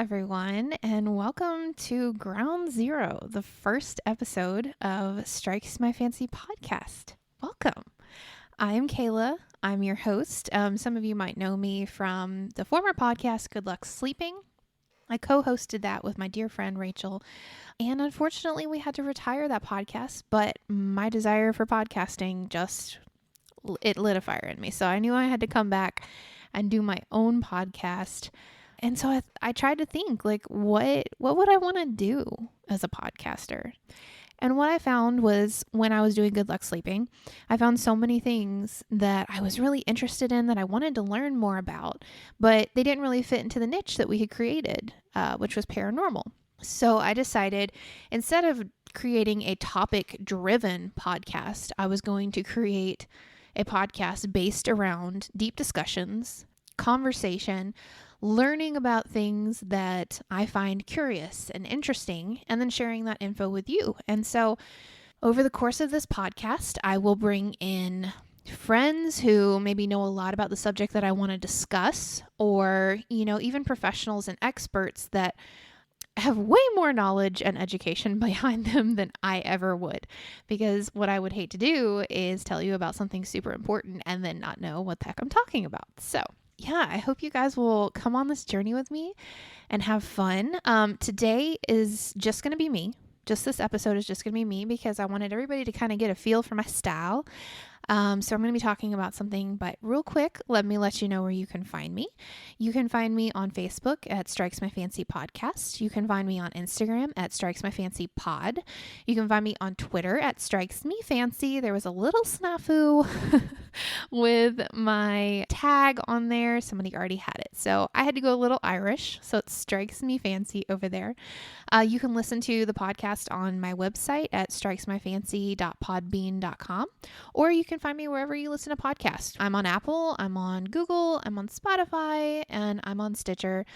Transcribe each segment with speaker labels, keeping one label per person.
Speaker 1: everyone, and welcome to Ground Zero, the first episode of Strikes My Fancy podcast. Welcome. I'm Kaila. I'm your host. Some of you might know me from the former podcast, Good Luck Sleeping. I co-hosted that with my dear friend Rachel, and unfortunately we had to retire that podcast, but my desire for podcasting it lit a fire in me. So I knew I had to come back and do my own podcast. And so I tried to think, like, what would I want to do as a podcaster? And what I found was when I was doing Good Luck Sleeping, I found so many things that I was really interested in that I wanted to learn more about, but they didn't really fit into the niche that we had created, which was paranormal. So I decided instead of creating a topic-driven podcast, I was going to create a podcast based around deep discussions, conversation, learning about things that I find curious and interesting, and then sharing that info with you. And so over the course of this podcast, I will bring in friends who maybe know a lot about the subject that I want to discuss, or, even professionals and experts that have way more knowledge and education behind them than I ever would. Because what I would hate to do is tell you about something super important and then not know what the heck I'm talking about. So yeah, I hope you guys will come on this journey with me and have fun. Today is just going to be me. Just this episode is just going to be me because I wanted everybody to kind of get a feel for my style. So I'm going to be talking about something, but real quick, let me let you know where you can find me. You can find me on Facebook at Strikes My Fancy Podcast. You can find me on Instagram at Strikes My Fancy Pod. You can find me on Twitter at Strikes Me Fancy. There was a little snafu with my tag on there. Somebody already had it. So I had to go a little Irish. So it Strikes Me Fancy over there. You can listen to the podcast on my website at strikesmyfancy.podbean.com, or you can find me wherever you listen to podcasts. I'm on Apple, I'm on Google, I'm on Spotify, and I'm on Stitcher,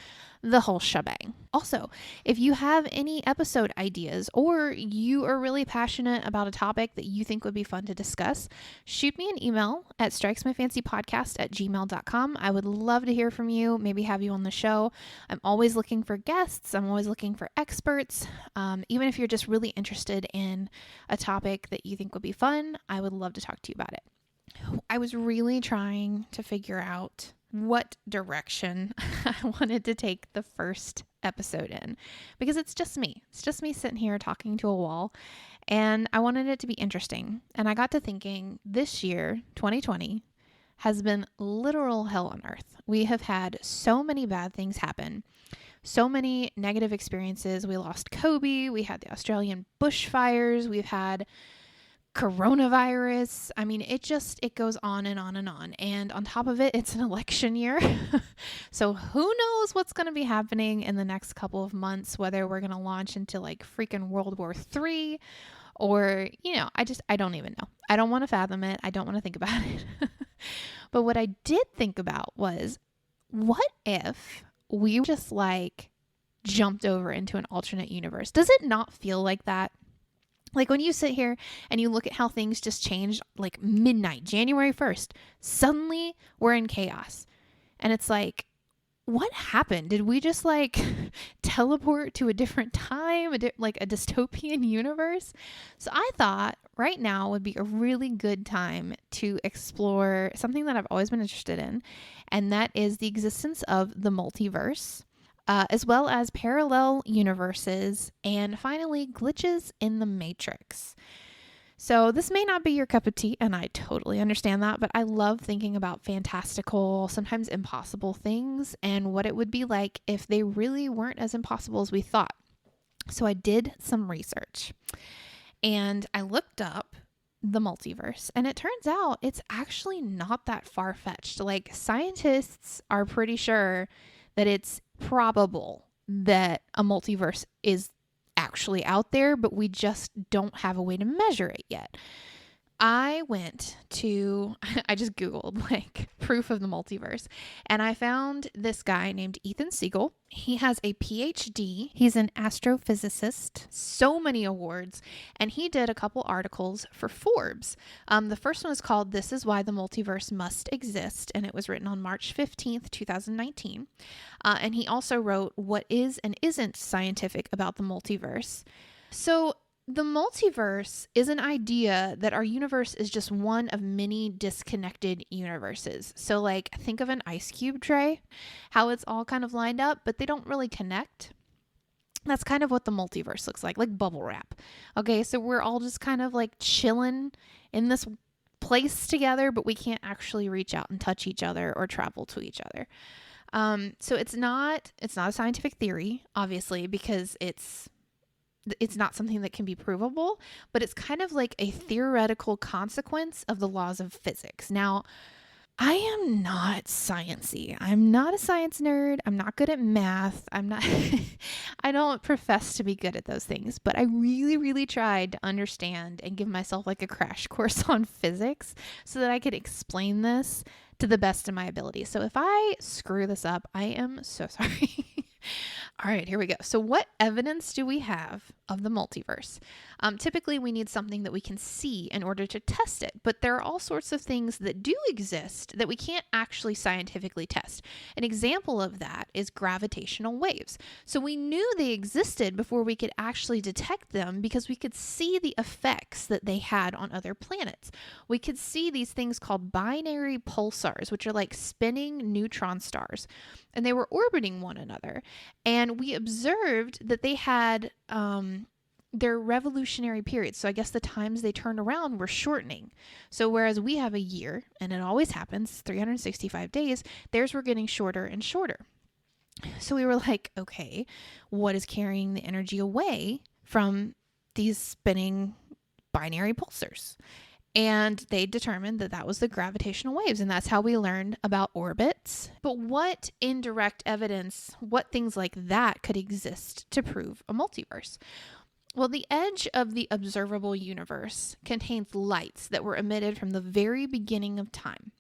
Speaker 1: the whole shebang. Also, if you have any episode ideas or you are really passionate about a topic that you think would be fun to discuss, shoot me an email at strikesmyfancypodcast@gmail.com. I would love to hear from you, maybe have you on the show. I'm always looking for guests. I'm always looking for experts. Even if you're just really interested in a topic that you think would be fun, I would love to talk to you about it. I was really trying to figure out what direction I wanted to take the first episode in, because it's just me. It's just me sitting here talking to a wall, and I wanted it to be interesting. And I got to thinking, this year, 2020, has been literal hell on earth. We have had so many bad things happen, so many negative experiences. We lost Kobe. We had the Australian bushfires. We've had coronavirus. I mean, it goes on and on and on. And on top of it, it's an election year. So who knows what's going to be happening in the next couple of months, whether we're going to launch into like freaking World War III or, I don't even know. I don't want to fathom it. I don't want to think about it. But what I did think about was, what if we just jumped over into an alternate universe? Does it not feel like that? Like when you sit here and you look at how things just changed, like midnight, January 1st, suddenly we're in chaos. And it's like, what happened? Did we just teleport to a different time, a dystopian universe? So I thought right now would be a really good time to explore something that I've always been interested in, and that is the existence of the multiverse. As well as parallel universes, and finally, glitches in the Matrix. So this may not be your cup of tea, and I totally understand that, but I love thinking about fantastical, sometimes impossible things, and what it would be like if they really weren't as impossible as we thought. So I did some research, and I looked up the multiverse, and it turns out it's actually not that far-fetched. Like, scientists are pretty sure that it's probable that a multiverse is actually out there, but we just don't have a way to measure it yet. I I just Googled like proof of the multiverse, and I found this guy named Ethan Siegel. He has a PhD. He's an astrophysicist, so many awards, and he did a couple articles for Forbes. The first one is called "This is Why the Multiverse Must Exist," and it was written on March 15th, 2019. And he also wrote "What is and isn't scientific about the multiverse." So the multiverse is an idea that our universe is just one of many disconnected universes. So like think of an ice cube tray, how it's all kind of lined up, but they don't really connect. That's kind of what the multiverse looks like bubble wrap. Okay, so we're all just kind of like chilling in this place together, but we can't actually reach out and touch each other or travel to each other. So it's not a scientific theory, obviously, because it's not something that can be provable, but it's kind of like a theoretical consequence of the laws of physics. Now, I am not sciencey. I'm not a science nerd. I'm not good at math. I don't profess to be good at those things, but I really, really tried to understand and give myself like a crash course on physics so that I could explain this to the best of my ability. So if I screw this up, I am so sorry. All right, here we go. So what evidence do we have of the multiverse? Typically, we need something that we can see in order to test it, but there are all sorts of things that do exist that we can't actually scientifically test. An example of that is gravitational waves. So we knew they existed before we could actually detect them because we could see the effects that they had on other planets. We could see these things called binary pulsars, which are like spinning neutron stars, and they were orbiting one another. And we observed that they had their revolutionary periods. So I guess the times they turned around were shortening. So whereas we have a year, and it always happens, 365 days, theirs were getting shorter and shorter. So we were like, okay, what is carrying the energy away from these spinning binary pulsars? And they determined that that was the gravitational waves, and that's how we learned about orbits. But what indirect evidence, what things like that could exist to prove a multiverse? Well, the edge of the observable universe contains lights that were emitted from the very beginning of time.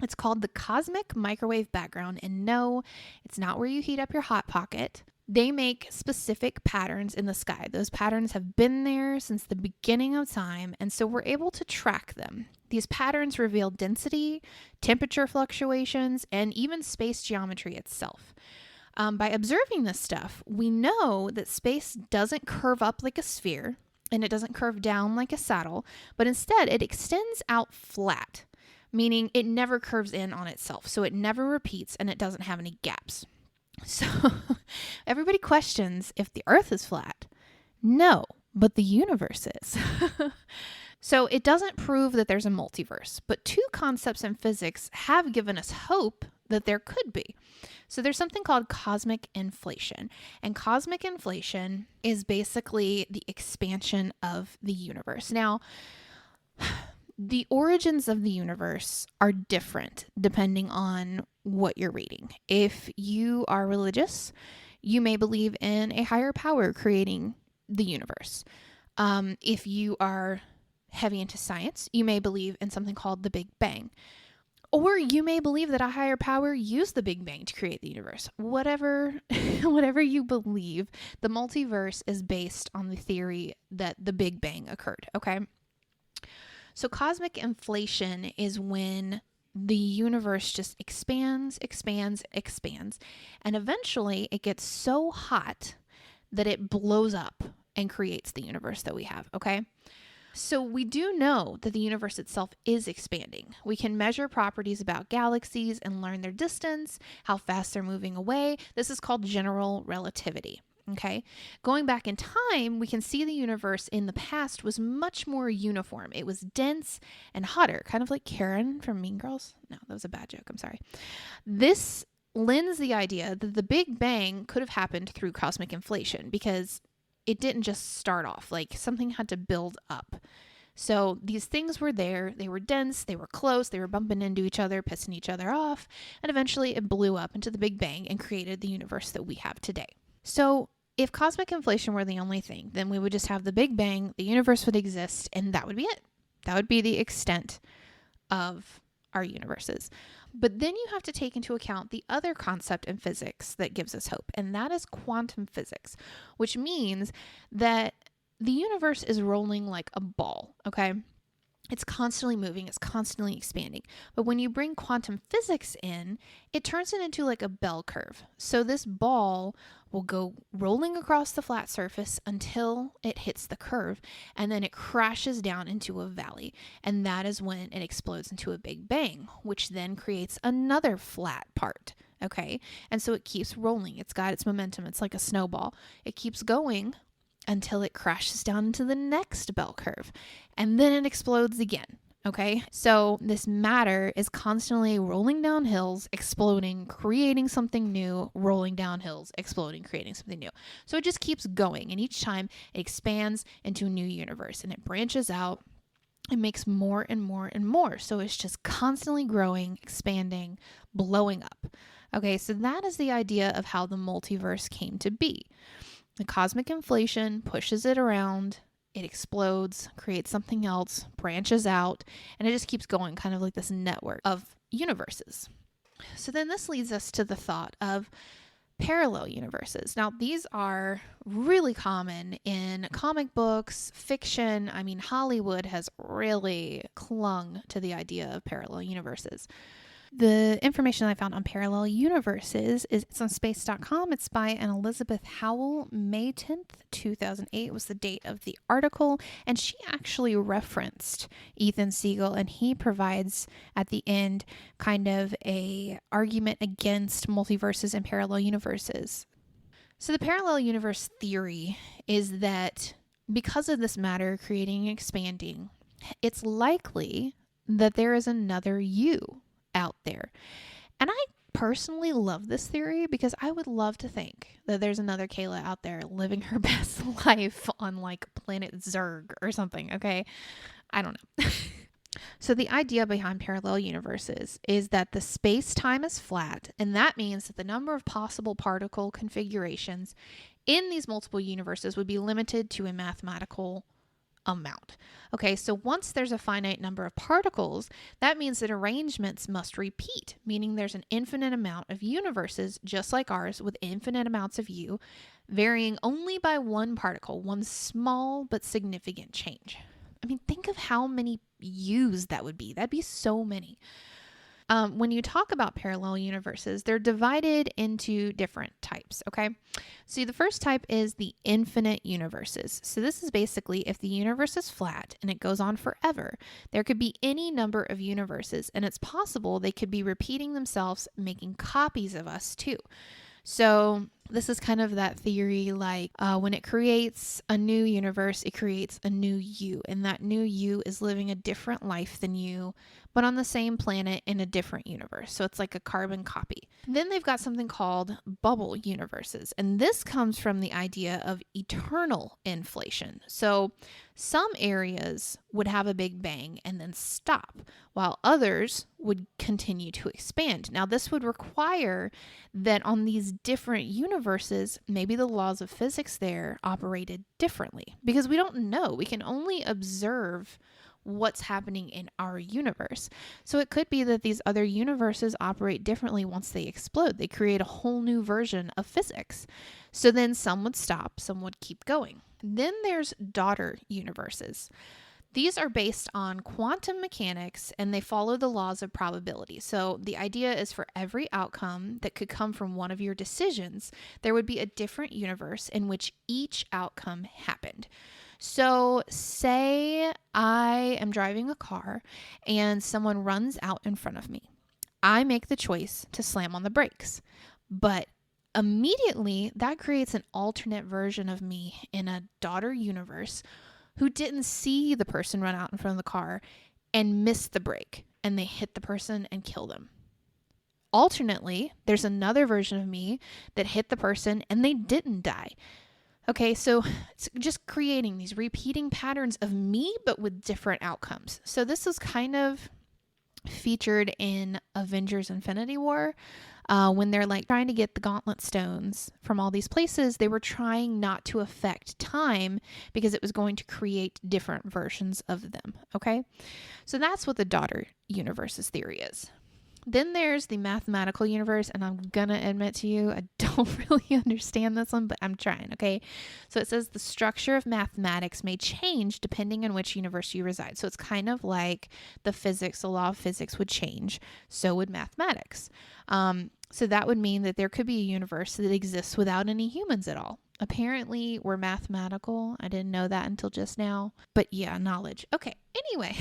Speaker 1: It's called the cosmic microwave background, and no, it's not where you heat up your Hot Pocket. They make specific patterns in the sky. Those patterns have been there since the beginning of time, and so we're able to track them. These patterns reveal density, temperature fluctuations, and even space geometry itself. By observing this stuff, we know that space doesn't curve up like a sphere, and it doesn't curve down like a saddle, but instead it extends out flat, meaning it never curves in on itself, so it never repeats and it doesn't have any gaps. So everybody questions if the Earth is flat. No, but the universe is. So it doesn't prove that there's a multiverse, but two concepts in physics have given us hope that there could be. So there's something called cosmic inflation, and cosmic inflation is basically the expansion of the universe. Now, the origins of the universe are different depending on what you're reading. If you are religious, you may believe in a higher power creating the universe. If you are heavy into science, you may believe in something called the Big Bang. Or you may believe that a higher power used the Big Bang to create the universe. Whatever you believe, the multiverse is based on the theory that the Big Bang occurred, okay? So cosmic inflation is when the universe just expands, and eventually it gets so hot that it blows up and creates the universe that we have, okay? So we do know that the universe itself is expanding. We can measure properties about galaxies and learn their distance, how fast they're moving away. This is called general relativity. Okay, going back in time, we can see the universe in the past was much more uniform. It was dense and hotter, kind of like Karen from Mean Girls. No, that was a bad joke. I'm sorry. This lends the idea that the Big Bang could have happened through cosmic inflation because it didn't just start off, like something had to build up. So these things were there, they were dense, they were close, they were bumping into each other, pissing each other off, and eventually it blew up into the Big Bang and created the universe that we have today. So if cosmic inflation were the only thing, then we would just have the Big Bang, the universe would exist, and that would be it. That would be the extent of our universes. But then you have to take into account the other concept in physics that gives us hope, and that is quantum physics, which means that the universe is rolling like a ball, okay? It's constantly moving, it's constantly expanding. But when you bring quantum physics in, it turns it into like a bell curve. So this ball will go rolling across the flat surface until it hits the curve, and then it crashes down into a valley. And that is when it explodes into a big bang, which then creates another flat part. Okay. And so it keeps rolling. It's got its momentum. It's like a snowball. It keeps going until it crashes down into the next bell curve, and then it explodes again. Okay, so this matter is constantly rolling down hills, exploding, creating something new, rolling down hills, exploding, creating something new. So it just keeps going, and each time it expands into a new universe, and it branches out. It makes more and more and more. So it's just constantly growing, expanding, blowing up. Okay, so that is the idea of how the multiverse came to be. The cosmic inflation pushes it around, it explodes, creates something else, branches out, and it just keeps going, kind of like this network of universes. So then this leads us to the thought of parallel universes. Now, these are really common in comic books, fiction. I mean, Hollywood has really clung to the idea of parallel universes. The information I found on parallel universes it's on space.com. It's by an Elizabeth Howell. May 10th, 2008 was the date of the article. And she actually referenced Ethan Siegel, and he provides at the end kind of a argument against multiverses and parallel universes. So the parallel universe theory is that because of this matter creating and expanding, it's likely that there is another you out there. And I personally love this theory because I would love to think that there's another Kaila out there living her best life on like planet Zerg or something, okay? I don't know. So the idea behind parallel universes is that the space-time is flat, and that means that the number of possible particle configurations in these multiple universes would be limited to a mathematical amount. Okay, so once there's a finite number of particles, that means that arrangements must repeat, meaning there's an infinite amount of universes just like ours with infinite amounts of you, varying only by one particle, one small but significant change. I mean, think of how many U's that would be. That'd be so many. When you talk about parallel universes, they're divided into different types, okay? So the first type is the infinite universes. So this is basically if the universe is flat and it goes on forever, there could be any number of universes, and it's possible they could be repeating themselves, making copies of us too. So this is kind of that theory like when it creates a new universe, it creates a new you, and that new you is living a different life than you, but on the same planet in a different universe. So it's like a carbon copy. Then they've got something called bubble universes, and this comes from the idea of eternal inflation. So some areas would have a big bang and then stop, while others would continue to expand. Now, this would require that on these different universes, maybe the laws of physics there operated differently, because we don't know. We can only observe what's happening in our universe. So it could be that these other universes operate differently once they explode. They create a whole new version of physics. So then some would stop, some would keep going. Then there's daughter universes. These are based on quantum mechanics, and they follow the laws of probability. So the idea is for every outcome that could come from one of your decisions, there would be a different universe in which each outcome happened. So say I am driving a car and someone runs out in front of me. I make the choice to slam on the brakes, but immediately that creates an alternate version of me in a daughter universe who didn't see the person run out in front of the car and missed the brake, and they hit the person and kill them. Alternately, there's another version of me that hit the person and they didn't die. Okay, so it's just creating these repeating patterns of me, but with different outcomes. So this is kind of featured in Avengers Infinity War. When they're like trying to get the gauntlet stones from all these places, they were trying not to affect time because it was going to create different versions of them. Okay. So that's what the daughter universe's theory is. Then there's the mathematical universe, and I'm going to admit to you, I don't really understand this one, but I'm trying, okay? So it says the structure of mathematics may change depending on which universe you reside. So it's kind of like the law of physics would change. So would mathematics. So that would mean that there could be a universe that exists without any humans at all. Apparently, we're mathematical. I didn't know that until just now. But yeah, knowledge. Okay, anyway.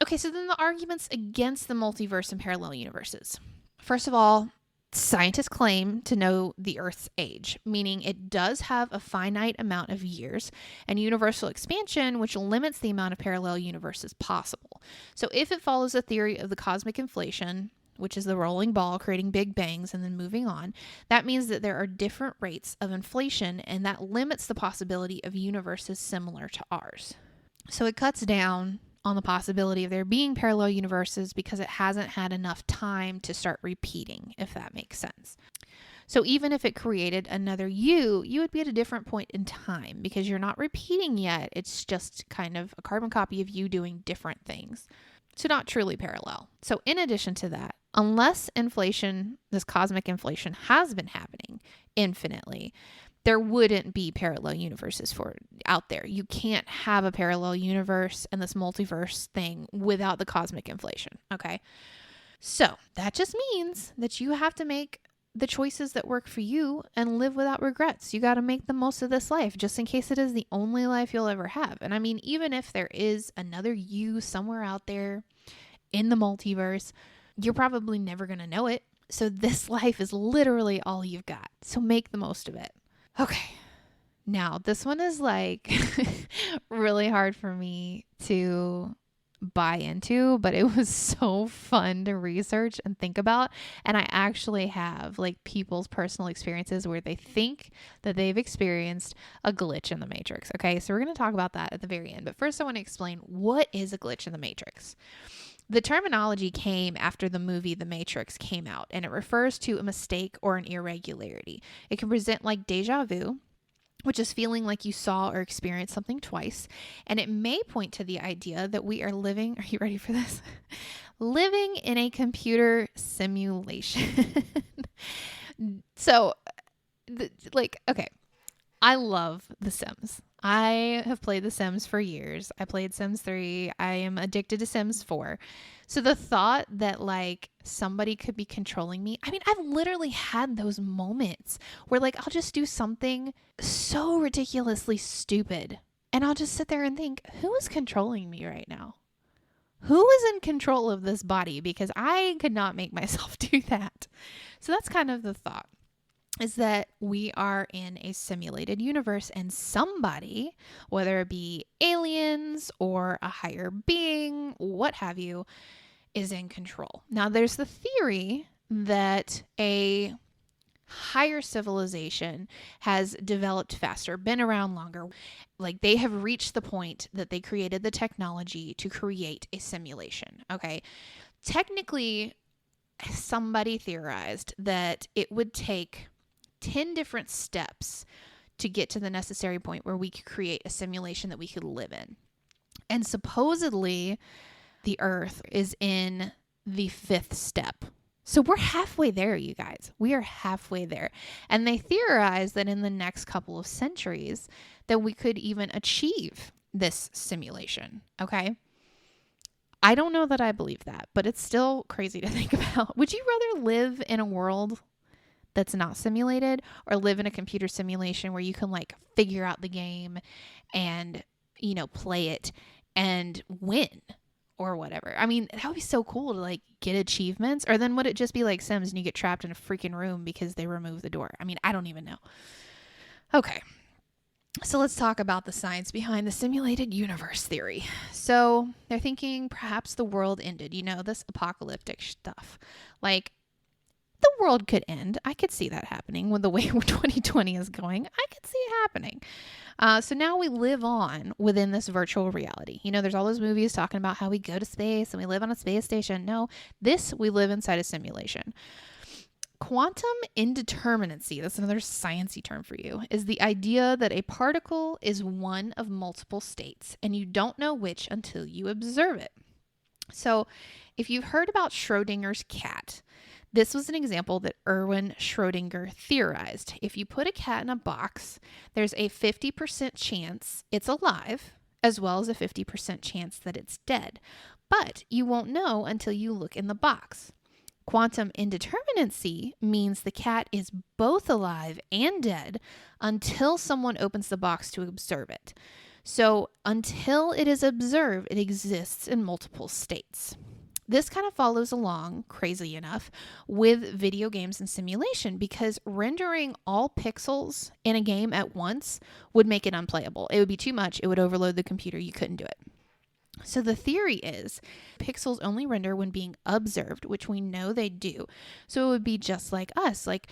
Speaker 1: Okay, so then the arguments against the multiverse and parallel universes. First of all, scientists claim to know the Earth's age, meaning it does have a finite amount of years, and universal expansion, which limits the amount of parallel universes possible. So if it follows the theory of the cosmic inflation, which is the rolling ball creating big bangs and then moving on, that means that there are different rates of inflation, and that limits the possibility of universes similar to ours. So it cuts down on the possibility of there being parallel universes because it hasn't had enough time to start repeating, if that makes sense. So even if it created another you would be at a different point in time because you're not repeating yet. It's just kind of a carbon copy of you doing different things. So not truly parallel. So in addition to that, unless inflation, this cosmic inflation, has been happening infinitely, there wouldn't be parallel universes out there. You can't have a parallel universe and this multiverse thing without the cosmic inflation, okay? So that just means that you have to make the choices that work for you and live without regrets. You got to make the most of this life just in case it is the only life you'll ever have. And I mean, even if there is another you somewhere out there in the multiverse, you're probably never going to know it. So this life is literally all you've got. So make the most of it. Okay, now this one is like really hard for me to buy into, but it was so fun to research and think about. And I actually have like people's personal experiences where they think that they've experienced a glitch in the Matrix. Okay, so we're going to talk about that at the very end. But first I want to explain what is a glitch in the Matrix. The terminology came after the movie The Matrix came out, and it refers to a mistake or an irregularity. It can present like deja vu, which is feeling like you saw or experienced something twice, and it may point to the idea that we are living, are you ready for this? Living in a computer simulation. So, okay, I love The Sims. I have played The Sims for years. I played Sims 3. I am addicted to Sims 4. So the thought that like somebody could be controlling me, I mean, I've literally had those moments where like I'll just do something so ridiculously stupid and I'll just sit there and think, who is controlling me right now? Who is in control of this body? Because I could not make myself do that. So that's kind of the thought. Is that we are in a simulated universe and somebody, whether it be aliens or a higher being, what have you, is in control. Now, there's the theory that a higher civilization has developed faster, been around longer. Like they have reached the point that they created the technology to create a simulation. Okay. Technically, somebody theorized that it would take 10 different steps to get to the necessary point where we could create a simulation that we could live in. And supposedly the Earth is in the 5th step. So we're halfway there, you guys. We are halfway there. And they theorize that in the next couple of centuries that we could even achieve this simulation. Okay. I don't know that I believe that, but it's still crazy to think about. Would you rather live in a world that's not simulated or live in a computer simulation where you can like figure out the game and, you know, play it and win or whatever? I mean, that would be so cool to like get achievements. Or then would it just be like Sims and you get trapped in a freaking room because they remove the door? I mean, I don't even know. Okay. So let's talk about the science behind the simulated universe theory. So they're thinking perhaps the world ended, you know, this apocalyptic stuff. Like, The world could end. I could see that happening with the way 2020 is going. I could see it happening. So now we live on within this virtual reality. There's all those movies talking about how we go to space and we live on a space station. No, we live inside a simulation. Quantum indeterminacy, that's another sciencey term for you, is the idea that a particle is one of multiple states and you don't know which until you observe it. So if you've heard about Schrodinger's cat, this was an example that Erwin Schrödinger theorized. If you put a cat in a box, there's a 50% chance it's alive, as well as a 50% chance that it's dead. But you won't know until you look in the box. Quantum indeterminacy means the cat is both alive and dead until someone opens the box to observe it. So until it is observed, it exists in multiple states. This kind of follows along, crazy enough, with video games and simulation, because rendering all pixels in a game at once would make it unplayable. It would be too much. It would overload the computer. You couldn't do it. So the theory is pixels only render when being observed, which we know they do. So it would be just like us. Like,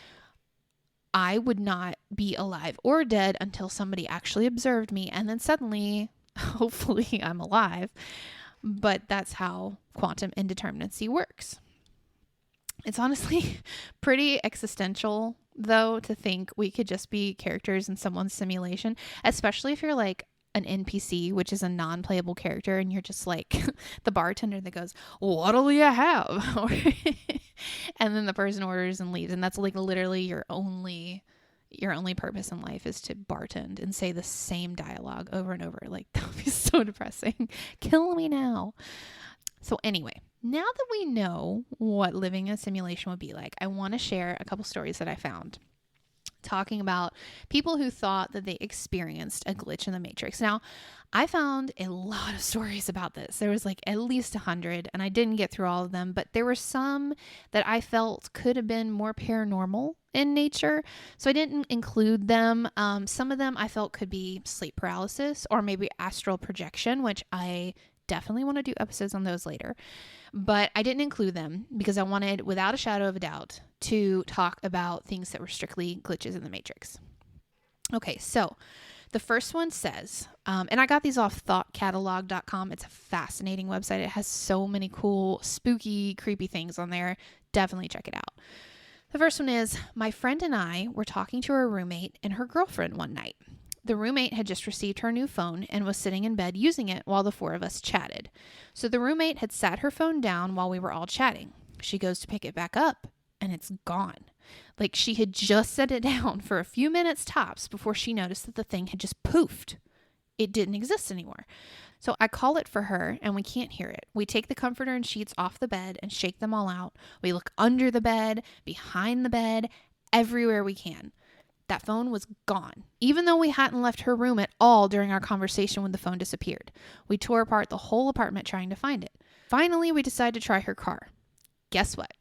Speaker 1: I would not be alive or dead until somebody actually observed me, and then suddenly, hopefully, I'm alive. But that's how quantum indeterminacy works. It's honestly pretty existential, though, to think we could just be characters in someone's simulation, especially if you're like an NPC, which is a non-playable character, and you're just like the bartender that goes, "What'll you have?" And then the person orders and leaves, and that's like literally your only purpose in life is to bartend and say the same dialogue over and over. Like, that would be so depressing. Kill me now. So anyway, now that we know what living in a simulation would be like, I want to share a couple stories that I found talking about people who thought that they experienced a glitch in the Matrix. Now, I found a lot of stories about this. There was like at least 100, and I didn't get through all of them, but there were some that I felt could have been more paranormal in nature, so I didn't include them. Some of them I felt could be sleep paralysis or maybe astral projection, which I definitely want to do episodes on those later. But I didn't include them because I wanted, without a shadow of a doubt, to talk about things that were strictly glitches in the Matrix. Okay, so the first one says, and I got these off thoughtcatalog.com. It's a fascinating website. It has so many cool, spooky, creepy things on there. Definitely check it out. The first one is, my friend and I were talking to her roommate and her girlfriend one night. The roommate had just received her new phone and was sitting in bed using it while the four of us chatted. So the roommate had sat her phone down while we were all chatting. She goes to pick it back up and it's gone. Like, she had just set it down for a few minutes tops before she noticed that the thing had just poofed. It didn't exist anymore. So I call it for her and we can't hear it. We take the comforter and sheets off the bed and shake them all out. We look under the bed, behind the bed, everywhere we can. That phone was gone, even though we hadn't left her room at all during our conversation when the phone disappeared. We tore apart the whole apartment trying to find it. Finally, we decided to try her car. Guess what?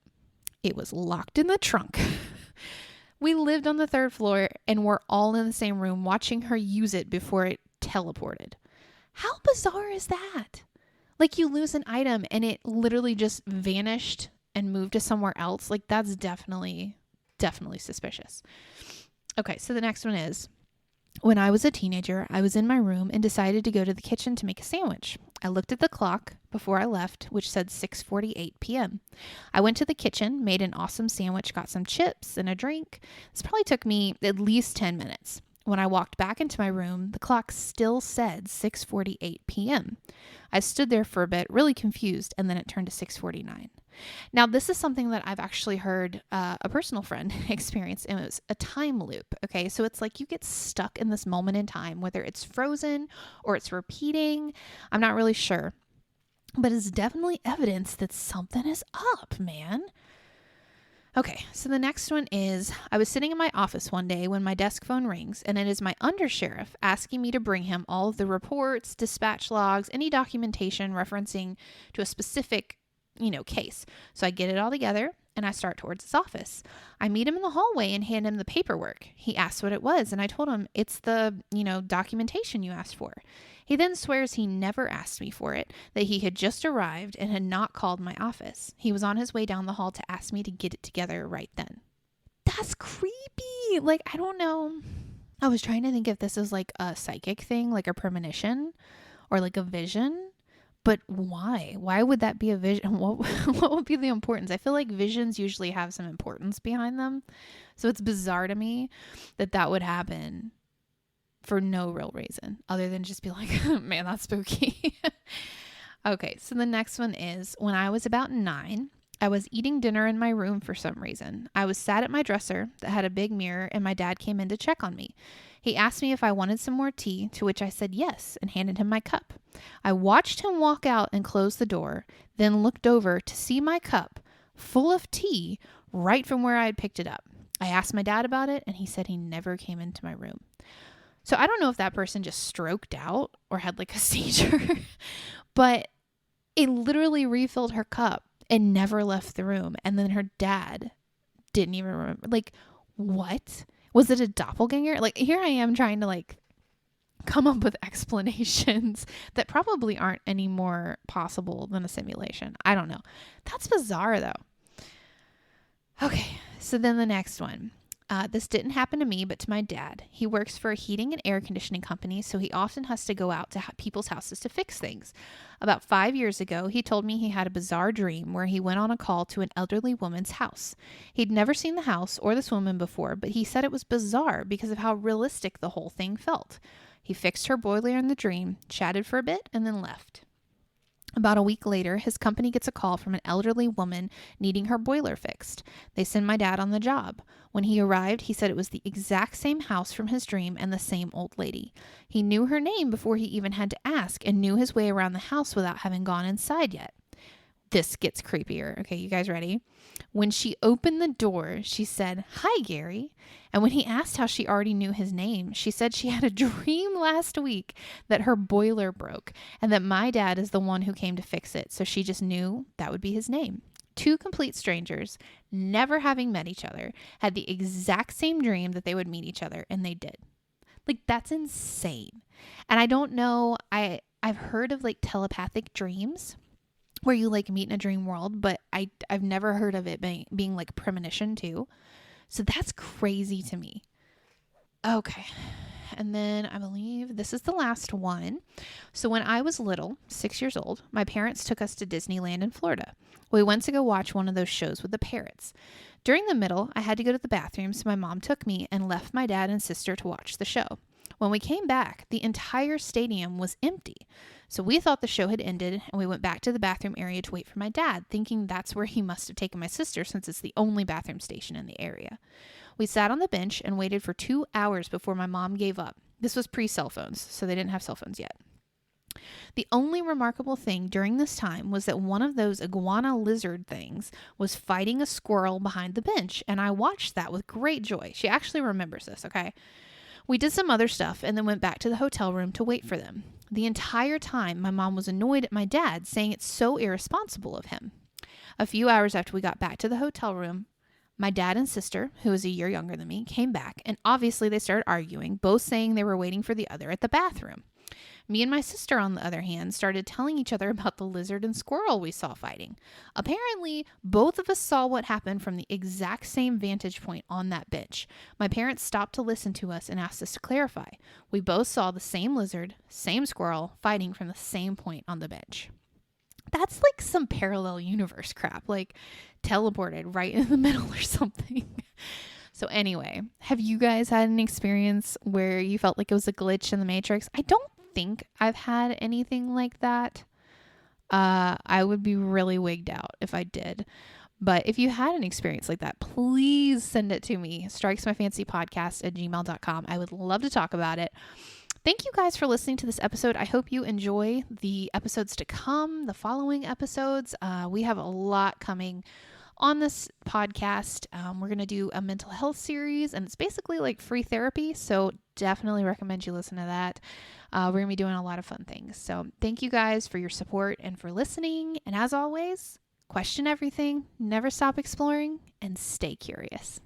Speaker 1: It was locked in the trunk. We lived on the third floor and were all in the same room watching her use it before it teleported. How bizarre is that? Like, you lose an item and it literally just vanished and moved to somewhere else. Like, that's definitely suspicious. Okay, so the next one is, when I was a teenager, I was in my room and decided to go to the kitchen to make a sandwich. I looked at the clock before I left, which said 6:48 p.m. I went to the kitchen, made an awesome sandwich, got some chips and a drink. This probably took me at least 10 minutes. When I walked back into my room, the clock still said 6:48 p.m. I stood there for a bit, really confused, and then it turned to 6:49. Now, this is something that I've actually heard a personal friend experience, and it was a time loop. Okay, so it's like you get stuck in this moment in time, whether it's frozen or it's repeating. I'm not really sure, but it's definitely evidence that something is up, man. Okay, so the next one is, I was sitting in my office one day when my desk phone rings, and it is my undersheriff asking me to bring him all of the reports, dispatch logs, any documentation referencing to a specific case. So I get it all together and I start towards his office. I meet him in the hallway and hand him the paperwork. He asks what it was, and I told him it's the, documentation you asked for. He then swears he never asked me for it, that he had just arrived and had not called my office. He was on his way down the hall to ask me to get it together right then. That's creepy. Like, I don't know. I was trying to think if this is like a psychic thing, like a premonition or like a vision. But why? Why would that be a vision? What would be the importance? I feel like visions usually have some importance behind them. So it's bizarre to me that would happen for no real reason other than just be like, man, that's spooky. Okay, so the next one is when I was about 9, I was eating dinner in my room for some reason. I was sat at my dresser that had a big mirror, and my dad came in to check on me. He asked me if I wanted some more tea, to which I said yes and handed him my cup. I watched him walk out and close the door, then looked over to see my cup full of tea right from where I had picked it up. I asked my dad about it, and he said he never came into my room. So I don't know if that person just stroked out or had like a seizure, but it literally refilled her cup and never left the room. And then her dad didn't even remember. Like, what? Was it a doppelganger? Like, here I am trying to like come up with explanations that probably aren't any more possible than a simulation. I don't know. That's bizarre though. Okay, so then the next one. This didn't happen to me, but to my dad. He works for a heating and air conditioning company, so he often has to go out to people's houses to fix things. About 5 years ago, he told me he had a bizarre dream where he went on a call to an elderly woman's house. He'd never seen the house or this woman before, but he said it was bizarre because of how realistic the whole thing felt. He fixed her boiler in the dream, chatted for a bit, and then left. About a week later, his company gets a call from an elderly woman needing her boiler fixed. They send my dad on the job. When he arrived, he said it was the exact same house from his dream and the same old lady. He knew her name before he even had to ask and knew his way around the house without having gone inside yet. This gets creepier. Okay, you guys ready? When she opened the door, she said, "Hi, Gary." And when he asked how she already knew his name, she said she had a dream last week that her boiler broke and that my dad is the one who came to fix it. So she just knew that would be his name. Two complete strangers, never having met each other, had the exact same dream that they would meet each other, and they did. Like, that's insane. And I don't know, I've heard of like telepathic dreams where you like meet in a dream world, but I've never heard of it being like premonition too. So that's crazy to me. Okay. And then I believe this is the last one. So when I was little, 6 years old, my parents took us to Disneyland in Florida. We went to go watch one of those shows with the parrots. During the middle, I had to go to the bathroom, so my mom took me and left my dad and sister to watch the show. When we came back, the entire stadium was empty. So we thought the show had ended, and we went back to the bathroom area to wait for my dad, thinking that's where he must have taken my sister since it's the only bathroom station in the area. We sat on the bench and waited for 2 hours before my mom gave up. This was pre-cell phones, so they didn't have cell phones yet. The only remarkable thing during this time was that one of those iguana lizard things was fighting a squirrel behind the bench, and I watched that with great joy. She actually remembers this, okay? We did some other stuff and then went back to the hotel room to wait for them. The entire time, my mom was annoyed at my dad, saying it's so irresponsible of him. A few hours after we got back to the hotel room, my dad and sister, who is a year younger than me, came back, and obviously they started arguing, both saying they were waiting for the other at the bathroom. Me and my sister, on the other hand, started telling each other about the lizard and squirrel we saw fighting. Apparently, both of us saw what happened from the exact same vantage point on that bench. My parents stopped to listen to us and asked us to clarify. We both saw the same lizard, same squirrel, fighting from the same point on the bench. That's like some parallel universe crap, like teleported right in the middle or something. So anyway, have you guys had an experience where you felt like it was a glitch in the Matrix? I don't think I've had anything like that. I would be really wigged out if I did. But if you had an experience like that, please send it to me. strikesmyfancypodcast@gmail.com. I would love to talk about it. Thank you guys for listening to this episode. I hope you enjoy the episodes to come, the following episodes. We have a lot coming on this podcast. We're going to do a mental health series, and it's basically like free therapy. So definitely recommend you listen to that. We're going to be doing a lot of fun things. So thank you guys for your support and for listening. And as always, Question everything, never stop exploring, and stay curious.